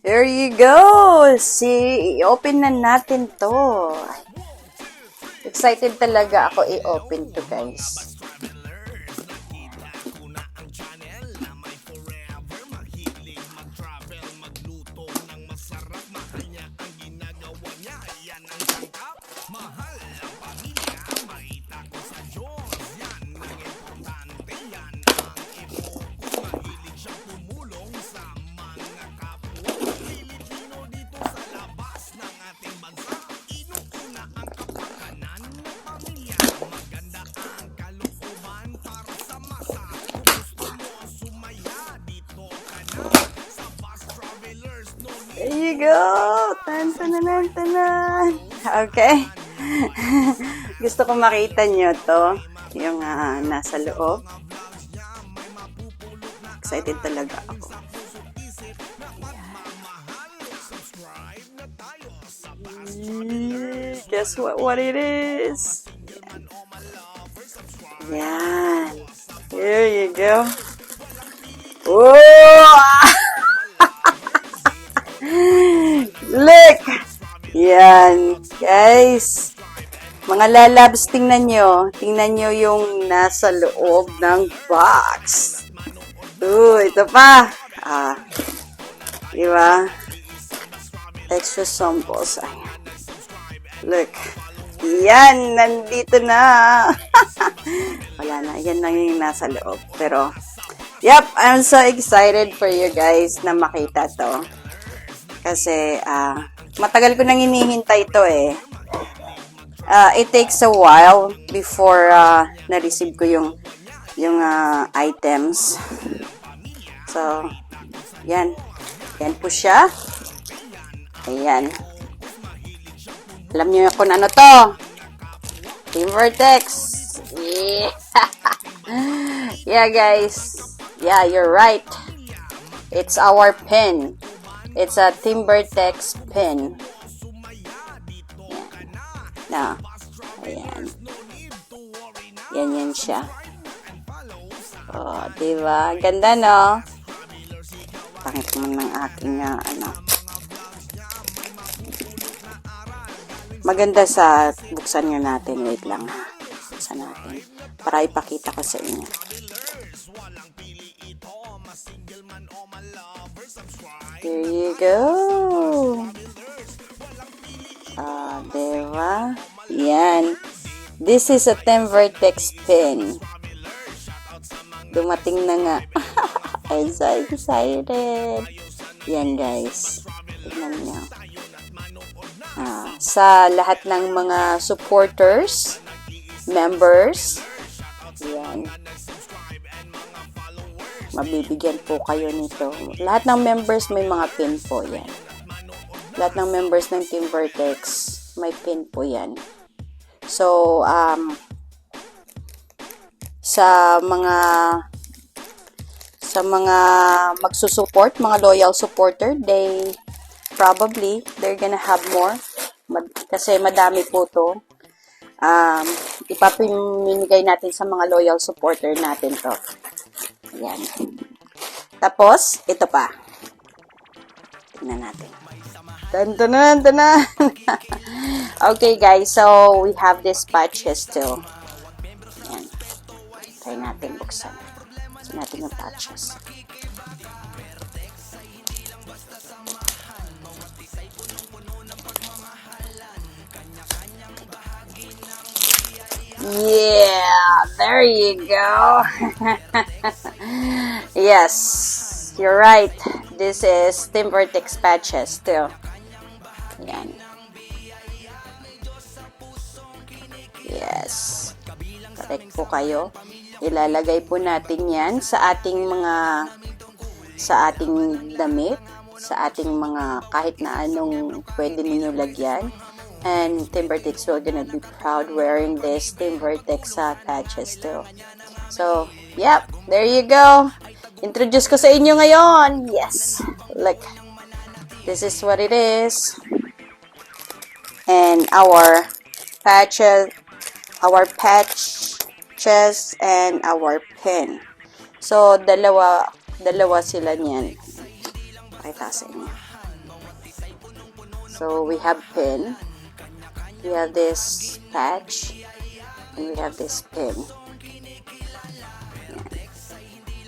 There you go! See, i-open na natin to. Excited talaga ako i-open to, guys. There you go! Tan-tan-tan-tan! Okay. Gusto ko makita nyo to. Yung nasa loob. Excited talaga ako. Guess what it is? Yan. There you go. Whoa! Look! Yan, guys. Mga lalabs, tingnan nyo. Tingnan nyo yung nasa loob ng box. Ito pa. Diba? Extra samples. Ayan. Look. Yan, nandito na. Wala na. Yan lang yung nasa loob. Pero, yep, I'm so excited for you guys na makita to. Kasi, matagal ko nang hinihintay ito eh. It takes a while before na-receive ko yung items. So, yan. Yan po siya. Ayan. Alam niyo kung ano to. Team Vertex. Yeah. Yeah, guys. Yeah, you're right. It's our pen. It's a Team Vertex pen. Na. Ayan. Yan siya. Oh, diba? Ganda, no? Pangit naman ng aking, Maganda sa buksan nyo natin. Wait lang, ha? Buksan natin. Para ipakita ko sa inyo. There you go. Diba? Yan. This is a Team Vertex pen. Dumating na nga. I'm so excited. Yan, guys. Tignan nyo. Sa lahat ng mga supporters, members, yan. Mabibigyan po kayo nito. Lahat ng members may mga pin po yan. Lahat ng members ng Team Vertex may pin po yan. So, sa mga magsusupport, mga loyal supporter, they're gonna have more. Kasi madami po to. Ipapamimigay natin sa mga loyal supporter natin to. Ayan. Tapos, ito pa. Tingnan natin. Tan-tanan! Okay, guys. So, we have this patches too. Ayan. Try natin buksan. Buksan natin yung patches. Yeah, there you go. Yes, you're right. This is Team Vertex patches too. Yan. Yes. Correct po kayo. Ilalagay po natin yan sa ating damit, sa ating mga kahit na anong pwede ninyo lagyan. And Team Vertex will gonna be proud wearing this Team Vertex patches too. So, yep, there you go. Introduce ko sa inyo ngayon. Yes, look. This is what it is. And our patches, and our pen. So, dalawa sila niyan. Pakita sa inyo. So we have pin, we have this patch, and we have this pin.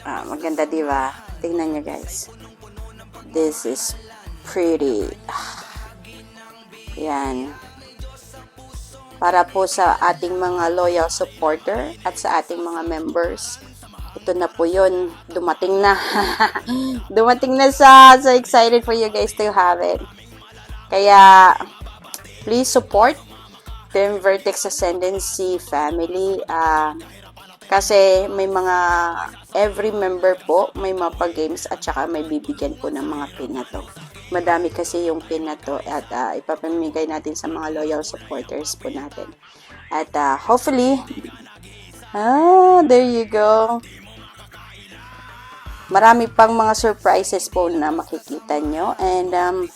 Maganda, diba? Tingnan nyo, guys. This is pretty. Yan. Para po sa ating mga loyal supporter at sa ating mga members. Ito na po yun. Dumating na. Dumating na so excited for you guys to have it. Kaya, please support Team Vertex Ascendancy family. Kasi may mga every member po may mga pa-games at saka may bibigyan po ng mga pin na to. Madami kasi yung pin na to at ipapamigay natin sa mga loyal supporters po natin. At hopefully, there you go. Marami pang mga surprises po na makikita nyo. And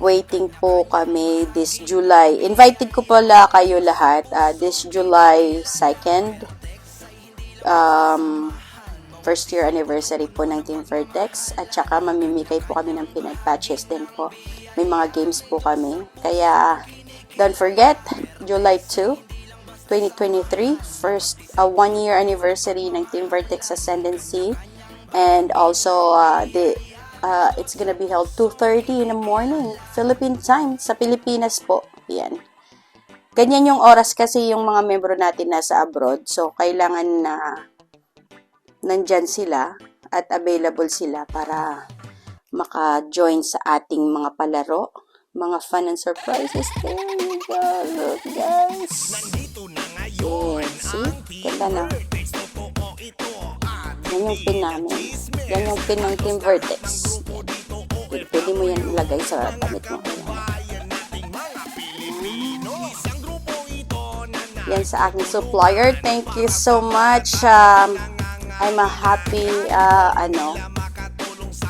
waiting po kami this July. Invited ko pala kayo lahat this July 2nd. First year anniversary po ng Team Vertex. At saka mamimigay po kami ng pin and patches din po. May mga games po kami. Kaya don't forget, July 2, 2023. First 1 year anniversary ng Team Vertex Ascendancy. And also it's gonna be held 2:30 in the morning, Philippine time, sa Pilipinas po. Yan. Ganyan yung oras kasi yung mga membro natin nasa abroad. So, kailangan na nandyan sila at available sila para maka-join sa ating mga palaro, mga fun and surprises. There you go, look guys. Yeah, see? Ganda na. Yan yung pin namin. Yan yung pin ng Team Vertex. Yan. Pwede mo yan ilagay sa damit mo. Yan sa aking supplier. Thank you so much. I'm a happy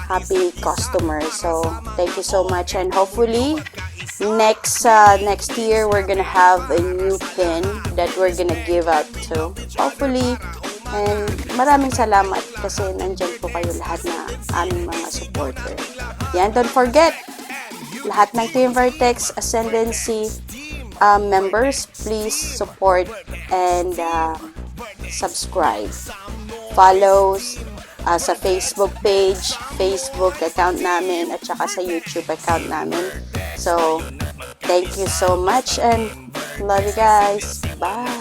happy customer. So, thank you so much. And hopefully, next year, we're gonna have a new pin that we're gonna give out to. Hopefully, and maraming salamat kasi nandyan po kayo lahat na aming mga supporter. Yan, don't forget, lahat ng Team Vertex Ascendancy members, please support and subscribe. Follow sa Facebook page, Facebook account namin, at saka sa YouTube account namin. So, thank you so much and love you guys. Bye!